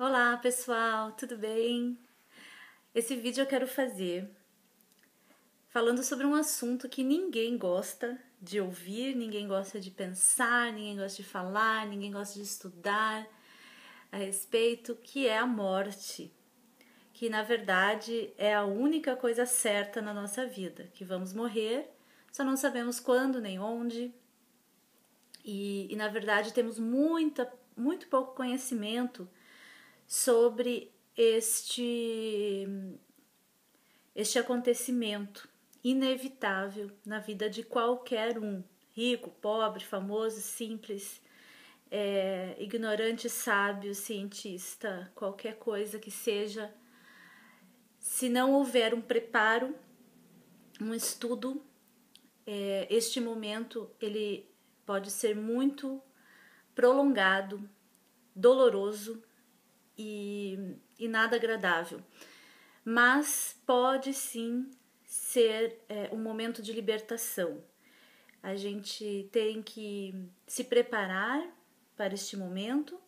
Olá pessoal, tudo bem? Esse vídeo eu quero fazer falando sobre um assunto que ninguém gosta de ouvir, ninguém gosta de pensar, ninguém gosta de falar, ninguém gosta de estudar a respeito, que é a morte. Que na verdade é a única coisa certa na nossa vida, que vamos morrer, só não sabemos quando nem onde. E na verdade temos muito pouco conhecimento sobre este acontecimento inevitável na vida de qualquer um, rico, pobre, famoso, simples, ignorante, sábio, cientista, qualquer coisa que seja. Se não houver um preparo, um estudo, este momento ele pode ser muito prolongado, doloroso e nada agradável. Mas pode sim ser um momento de libertação. A gente tem que se preparar para este momento,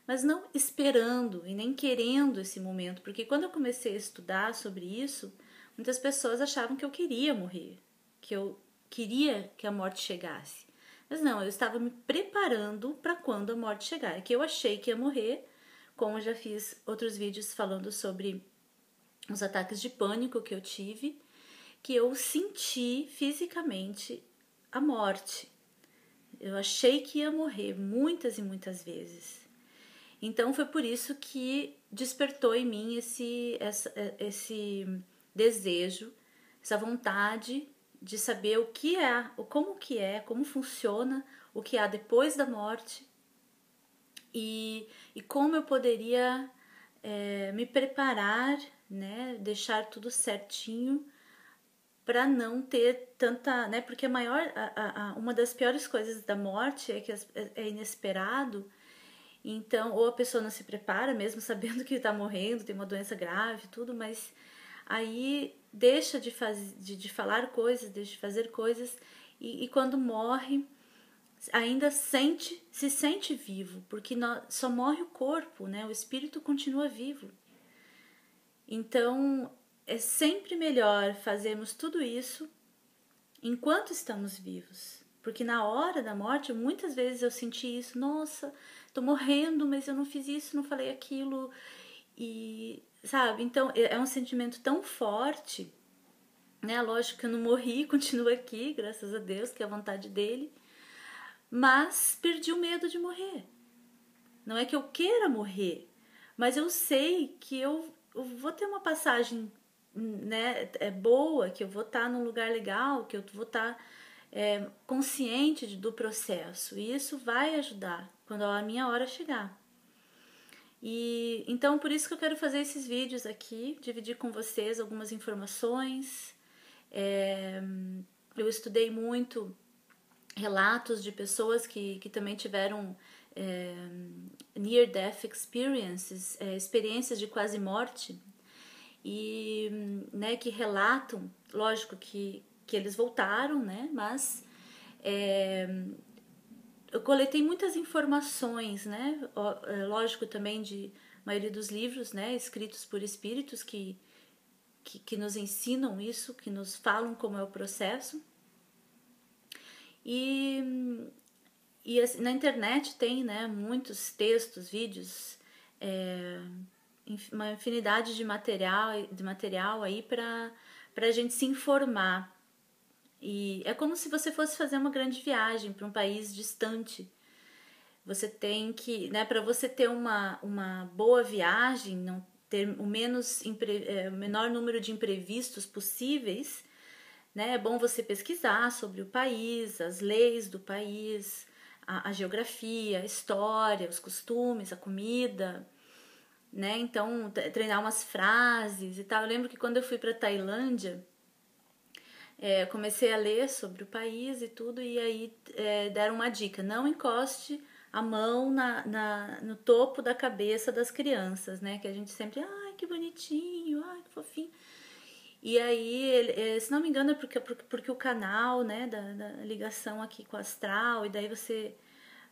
mas não esperando e nem querendo esse momento, porque quando eu comecei a estudar sobre isso, muitas pessoas achavam que eu queria morrer, que eu queria que a morte chegasse. Mas não, eu estava me preparando para quando a morte chegar, que eu achei que ia morrer, como eu já fiz outros vídeos falando sobre os ataques de pânico que eu tive, que eu senti fisicamente a morte. Eu achei que ia morrer muitas e muitas vezes. Então foi por isso que despertou em mim esse desejo, essa vontade de saber o que é, como funciona, o que há depois da morte e como eu poderia me preparar, né, deixar tudo certinho para não ter tanta, né, porque uma das piores coisas da morte é que é inesperado. Então, ou a pessoa não se prepara, mesmo sabendo que está morrendo, tem uma doença grave, tudo, mas aí deixa de falar coisas, deixa de fazer coisas, e quando morre, ainda se sente vivo, porque só morre o corpo, né? O espírito continua vivo. Então, é sempre melhor fazermos tudo isso enquanto estamos vivos. Porque na hora da morte, muitas vezes eu senti isso, nossa, tô morrendo, mas eu não fiz isso, não falei aquilo. E, sabe, então é um sentimento tão forte, né? Lógico que eu não morri, continuo aqui, graças a Deus, que é a vontade dele. Mas perdi o medo de morrer. Não é que eu queira morrer, mas eu sei que eu vou ter uma passagem, né, boa, que eu vou estar num lugar legal, que eu vou estar consciente do processo. E isso vai ajudar quando a minha hora chegar. E então por isso que eu quero fazer esses vídeos aqui, dividir com vocês algumas informações. Eu estudei muito relatos de pessoas que também tiveram near-death experiences, experiências de quase morte, e né, que relatam, lógico que eles voltaram, né, mas eu coletei muitas informações, né, lógico também de maioria dos livros, né, escritos por espíritos que nos ensinam isso, que nos falam como é o processo. E assim, na internet tem, né, muitos textos, vídeos, uma infinidade de material aí para a gente se informar. E é como se você fosse fazer uma grande viagem para um país distante. Você tem que, né, para você ter uma boa viagem, não ter o menor número de imprevistos possíveis, né, é bom você pesquisar sobre o país, as leis do país, a geografia, a história, os costumes, a comida, né? Então, treinar umas frases e tal. Eu lembro que quando eu fui para Tailândia, comecei a ler sobre o país e tudo, e aí deram uma dica: não encoste a mão no topo da cabeça das crianças, né? Que a gente sempre, ai, que bonitinho, ai, que fofinho. E aí, se não me engano, é porque o canal, né, da ligação aqui com o astral, e daí você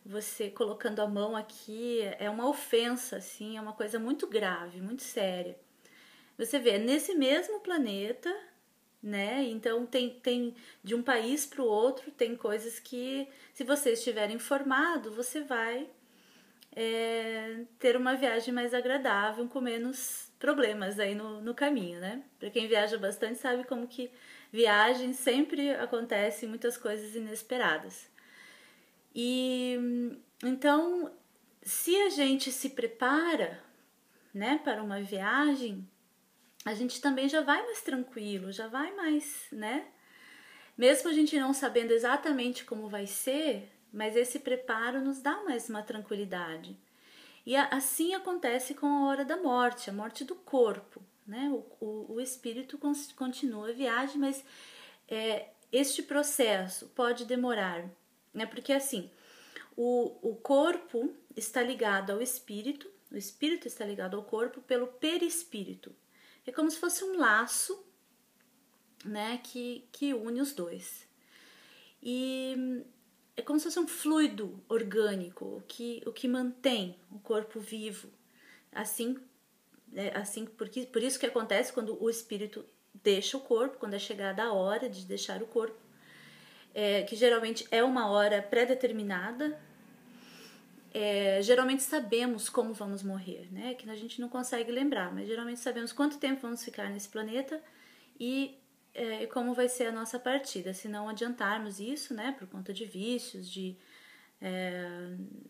você colocando a mão aqui é uma ofensa, assim, é uma coisa muito grave, muito séria. Você vê, nesse mesmo planeta, né? Então tem de um país para o outro, tem coisas que, se você estiver informado, você vai ter uma viagem mais agradável, com menos problemas aí no caminho, né? Para quem viaja bastante sabe como que viagem sempre acontecem muitas coisas inesperadas. E então, se a gente se prepara, né, para uma viagem, a gente também já vai mais tranquilo, já vai mais, né? Mesmo a gente não sabendo exatamente como vai ser, mas esse preparo nos dá mais uma tranquilidade. E assim acontece com a hora da morte, a morte do corpo, né? O espírito continua a viagem, mas este processo pode demorar, né? Porque assim, o corpo está ligado ao espírito, o espírito está ligado ao corpo pelo perispírito. É como se fosse um laço, né, que une os dois. E é como se fosse um fluido orgânico, o que mantém o corpo vivo. Assim, por isso que acontece quando o espírito deixa o corpo, quando é chegada a hora de deixar o corpo, que geralmente é uma hora pré-determinada. Geralmente sabemos como vamos morrer, né? Que a gente não consegue lembrar, mas geralmente sabemos quanto tempo vamos ficar nesse planeta e como vai ser a nossa partida. Se não adiantarmos isso, né? Por conta de vícios, de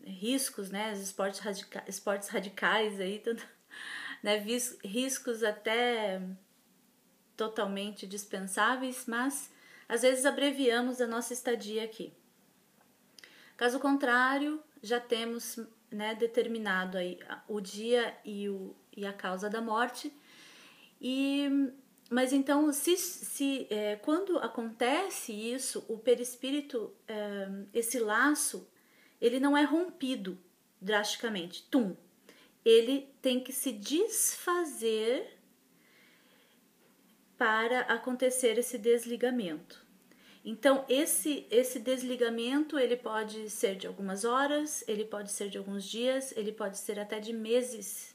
riscos, né? Os esportes radicais aí, tanto, né? Riscos até totalmente dispensáveis, mas às vezes abreviamos a nossa estadia aqui. Caso contrário, já temos, né, determinado aí o dia e a causa da morte. Mas então, quando acontece isso, o perispírito, esse laço, ele não é rompido drasticamente, ele tem que se desfazer para acontecer esse desligamento. Então, esse desligamento, ele pode ser de algumas horas, ele pode ser de alguns dias, ele pode ser até de meses.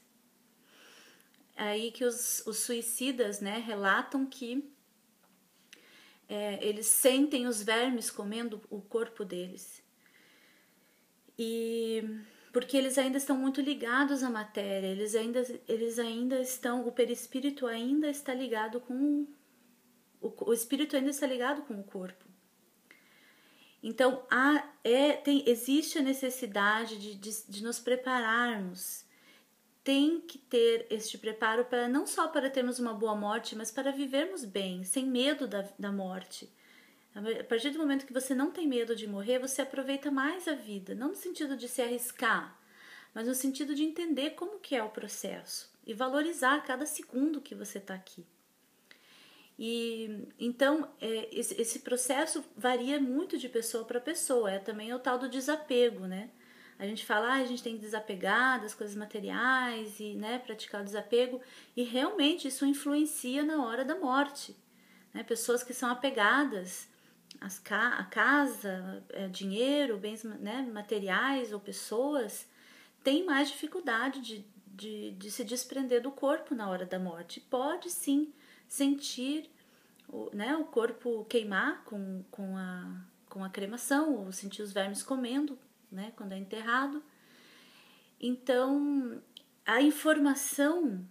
Aí que os suicidas, né, relatam que eles sentem os vermes comendo o corpo deles. E porque eles ainda estão muito ligados à matéria, eles ainda estão, o perispírito ainda está ligado com o espírito ainda está ligado com o corpo. Então, existe a necessidade de nos prepararmos. Tem que ter este preparo para não só para termos uma boa morte, mas para vivermos bem, sem medo da morte. A partir do momento que você não tem medo de morrer, você aproveita mais a vida, não no sentido de se arriscar, mas no sentido de entender como que é o processo e valorizar cada segundo que você está aqui. E então esse processo varia muito de pessoa para pessoa. Também o tal do desapego, né? A gente fala, a gente tem que desapegar das coisas materiais e, né, praticar o desapego, e realmente isso influencia na hora da morte, né? Pessoas que são apegadas a casa, dinheiro, bens, né, materiais ou pessoas, têm mais dificuldade de se desprender do corpo na hora da morte. Pode sim sentir o corpo queimar com a cremação, ou sentir os vermes comendo, né, quando é enterrado. Então, a informação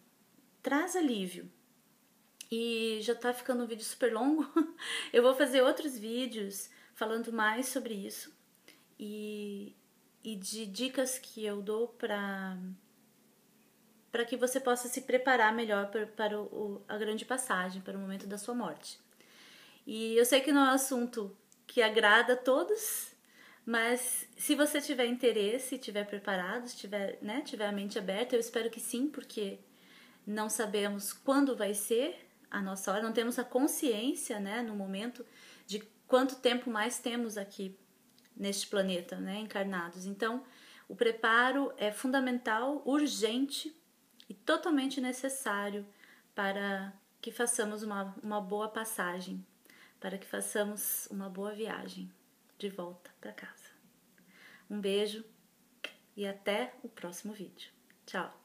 traz alívio. E já tá ficando um vídeo super longo. Eu vou fazer outros vídeos falando mais sobre isso e de dicas que eu dou para que você possa se preparar melhor para a grande passagem, para o momento da sua morte. E eu sei que não é um assunto que agrada a todos, mas se você tiver interesse, estiver preparado, tiver a mente aberta, eu espero que sim, porque não sabemos quando vai ser a nossa hora, não temos a consciência, né, no momento de quanto tempo mais temos aqui neste planeta, né, encarnados. Então, o preparo é fundamental, urgente e totalmente necessário para que façamos uma boa passagem, para que façamos uma boa viagem de volta para casa. Um beijo e até o próximo vídeo. Tchau!